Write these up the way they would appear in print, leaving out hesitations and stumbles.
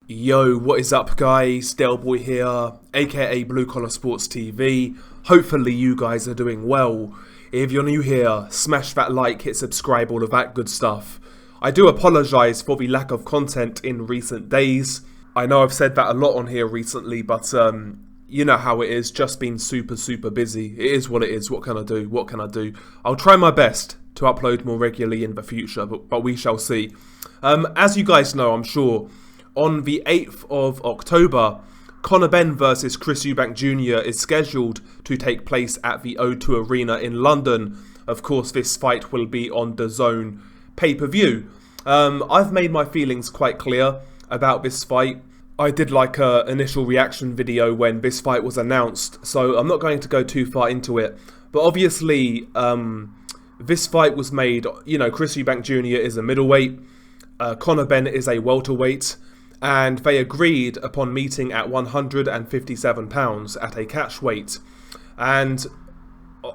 Yo, what is up guys? Delboy here, aka Blue Collar Sports TV. Hopefully you guys are doing well. If you're new here, smash that like, hit subscribe, all of that good stuff. I do apologise for the lack of content in recent days. I know I've said that a lot on here recently, but you know how it is, just been super busy. It is what it is, what can I do? I'll try my best to upload more regularly in the future, but we shall see. As you guys know, I'm sure, on the 8th of October, Conor Benn versus Chris Eubank Jr. is scheduled to take place at the O2 Arena in London. Of course, this fight will be on DAZN pay-per-view. I've made my feelings quite clear about this fight. I did like an initial reaction video when this fight was announced, so I'm not going to go too far into it. But obviously, this fight was made, you know, Chris Eubank Jr. is a middleweight, Conor Benn is a welterweight, and they agreed upon meeting at 157 pounds at a catch weight. And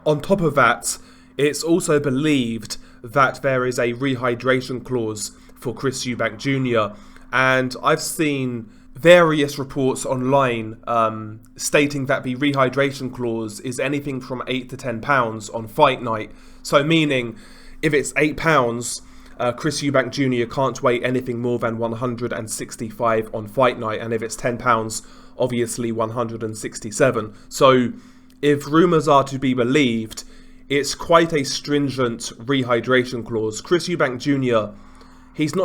on top of that, it's also believed that there is a rehydration clause for Chris Eubank Jr. And I've seen various reports online stating that the rehydration clause is anything from 8 to 10 pounds on fight night. So meaning, if it's 8 pounds, Chris Eubank Jr. can't weigh anything more than 165 on fight night, and if it's 10 pounds, obviously 167. So, if rumours are to be believed, it's quite a stringent rehydration clause. Chris Eubank Jr., he's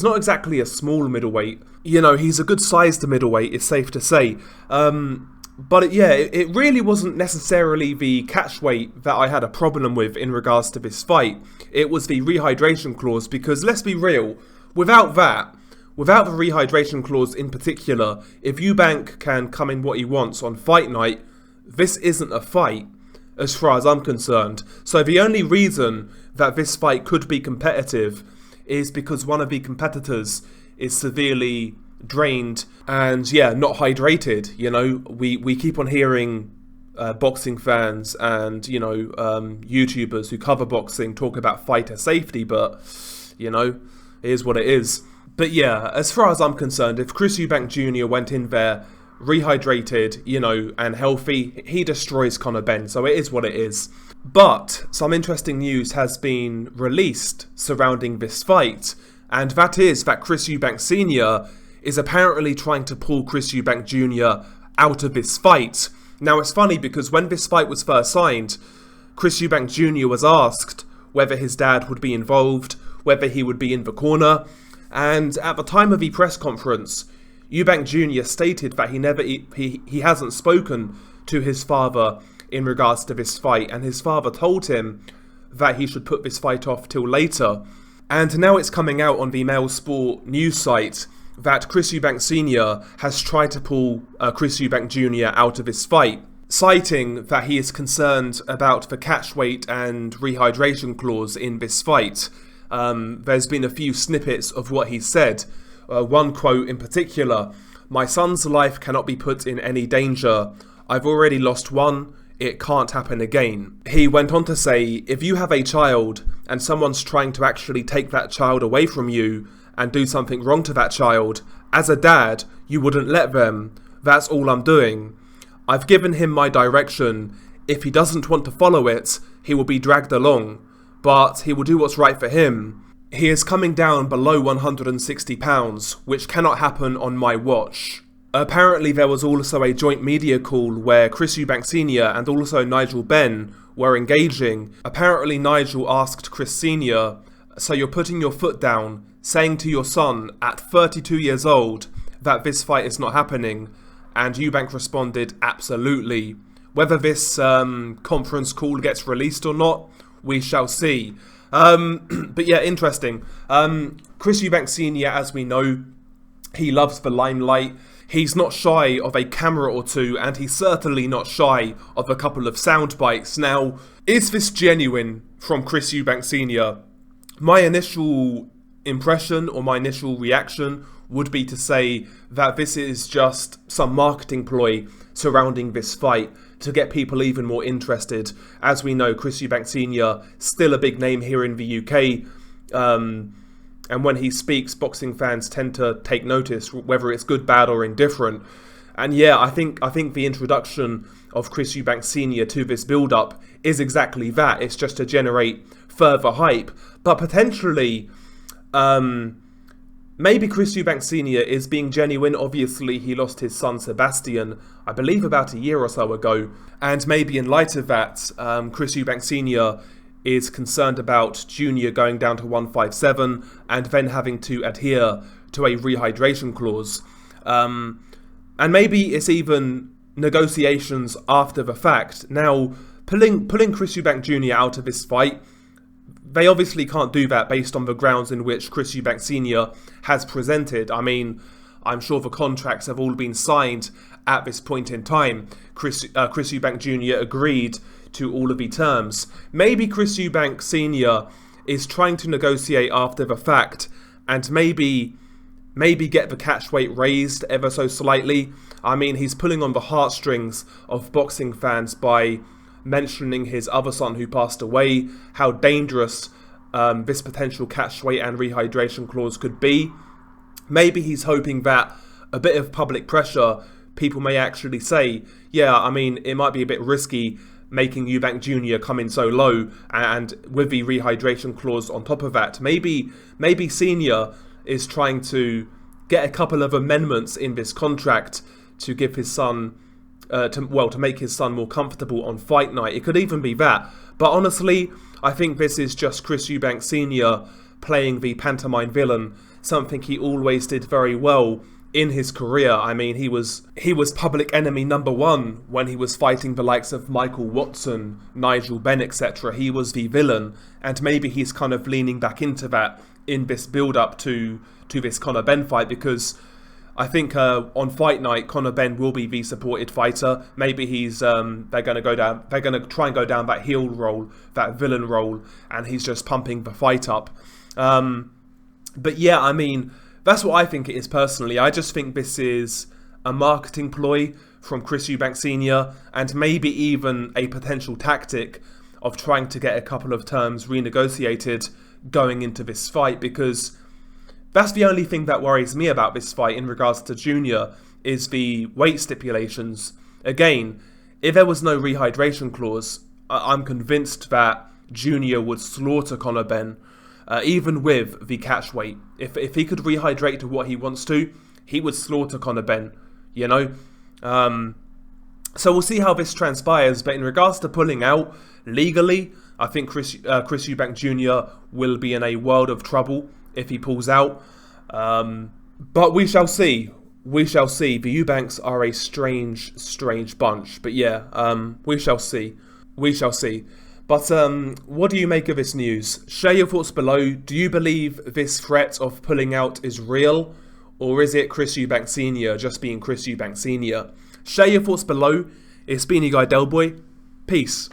not exactly a small middleweight. You know, he's a good sized middleweight, it's safe to say. But it really wasn't necessarily the catch weight that I had a problem with in regards to this fight. It was the rehydration clause, because let's be real, without the rehydration clause in particular, if Eubank can come in what he wants on fight night, this isn't a fight, as far as I'm concerned. So the only reason that this fight could be competitive is because one of the competitors is severely drained and not hydrated. You know, we keep on hearing boxing fans and YouTubers who cover boxing talk about fighter safety, but you know, it is what it is. But yeah, as far as I'm concerned, if Chris Eubank Jr. went in there rehydrated, you know, and healthy, he destroys Conor Benn, so it is what it is. But some interesting news has been released surrounding this fight, and that is that Chris Eubank Sr. is apparently trying to pull Chris Eubank Jr. out of this fight. Now, it's funny because when this fight was first signed, Chris Eubank Jr. was asked whether his dad would be involved, whether he would be in the corner, and at the time of the press conference, Eubank Jr. stated that he hasn't spoken to his father in regards to this fight, and his father told him that he should put this fight off till later. And now it's coming out on the Mail Sport news site that Chris Eubank Sr. has tried to pull Chris Eubank Jr. out of this fight, citing that he is concerned about the catch weight and rehydration clause in this fight. There's been a few snippets of what he said. One quote in particular: "My son's life cannot be put in any danger. I've already lost one. It can't happen again." He went on to say, if you have a child and someone's trying to actually take that child away from you and do something wrong to that child, as a dad, you wouldn't let them. That's all I'm doing. I've given him my direction. If he doesn't want to follow it, he will be dragged along, but he will do what's right for him. He is coming down below 160 pounds, which cannot happen on my watch. Apparently there was also a joint media call where Chris Eubank Sr. and also Nigel Benn were engaging. Apparently Nigel asked Chris Sr., "So you're putting your foot down, saying to your son at 32 years old that this fight is not happening?" And Eubank responded, "Absolutely." Whether this conference call gets released or not, we shall see. But yeah, interesting. Chris Eubank Sr., as we know, he loves the limelight. He's not shy of a camera or two, and he's certainly not shy of a couple of sound bites. Now, is this genuine from Chris Eubank Sr.? My initial impression or my initial reaction would be to say that this is just some marketing ploy surrounding this fight to get people even more interested. As we know, Chris Eubank Sr. still a big name here in the UK. and when he speaks, boxing fans tend to take notice, whether it's good, bad, or indifferent. And yeah, I think the introduction of Chris Eubank Sr. to this build-up is exactly that. It's just to generate further hype, but potentially, maybe Chris Eubank Sr. is being genuine. Obviously, he lost his son Sebastian, I believe, about a year or so ago, and maybe in light of that, Chris Eubank Sr. is concerned about Junior going down to 157 and then having to adhere to a rehydration clause. And maybe it's even negotiations after the fact. Now, pulling Chris Eubank Jr. out of this fight, they obviously can't do that based on the grounds in which Chris Eubank Sr. has presented. I mean, I'm sure the contracts have all been signed at this point in time. Chris Eubank Jr. agreed to all of the terms. Maybe Chris Eubank Sr. is trying to negotiate after the fact and maybe get the catch weight raised ever so slightly. I mean, he's pulling on the heartstrings of boxing fans by mentioning his other son who passed away, how dangerous this potential catch weight and rehydration clause could be. Maybe he's hoping that a bit of public pressure, people may actually say, yeah, I mean, it might be a bit risky making Eubank Jr. come in so low, and with the rehydration clause on top of that, maybe Senior is trying to get a couple of amendments in this contract to give his son, to make his son more comfortable on fight night. It could even be that. But honestly, I think this is just Chris Eubank Sr. playing the pantomime villain, something he always did very well in his career. I mean, he was public enemy number one when he was fighting the likes of Michael Watson, Nigel Benn, etc. He was the villain, and maybe he's kind of leaning back into that in this build-up to this Conor Benn fight, because I think on fight night, Conor Benn will be the supported fighter. Maybe he's they're going to try and go down that heel role, that villain role, and he's just pumping the fight up. But yeah, I mean, that's what I think it is personally. I just think this is a marketing ploy from Chris Eubank Sr. and maybe even a potential tactic of trying to get a couple of terms renegotiated going into this fight, because that's the only thing that worries me about this fight in regards to Junior, is the weight stipulations. Again, if there was no rehydration clause, I'm convinced that Junior would slaughter Conor Benn, even with the catch weight. If he could rehydrate to what he wants to, he would slaughter Conor Benn, you know? So we'll see how this transpires, but in regards to pulling out legally, I think Chris Eubank Jr. will be in a world of trouble if he pulls out. But we shall see. We shall see. The Eubanks are a strange bunch. But yeah, we shall see. We shall see. But what do you make of this news? Share your thoughts below. Do you believe this threat of pulling out is real? Or is it Chris Eubank Sr. just being Chris Eubank Sr.? Share your thoughts below. It's been your guy Delboy. Peace.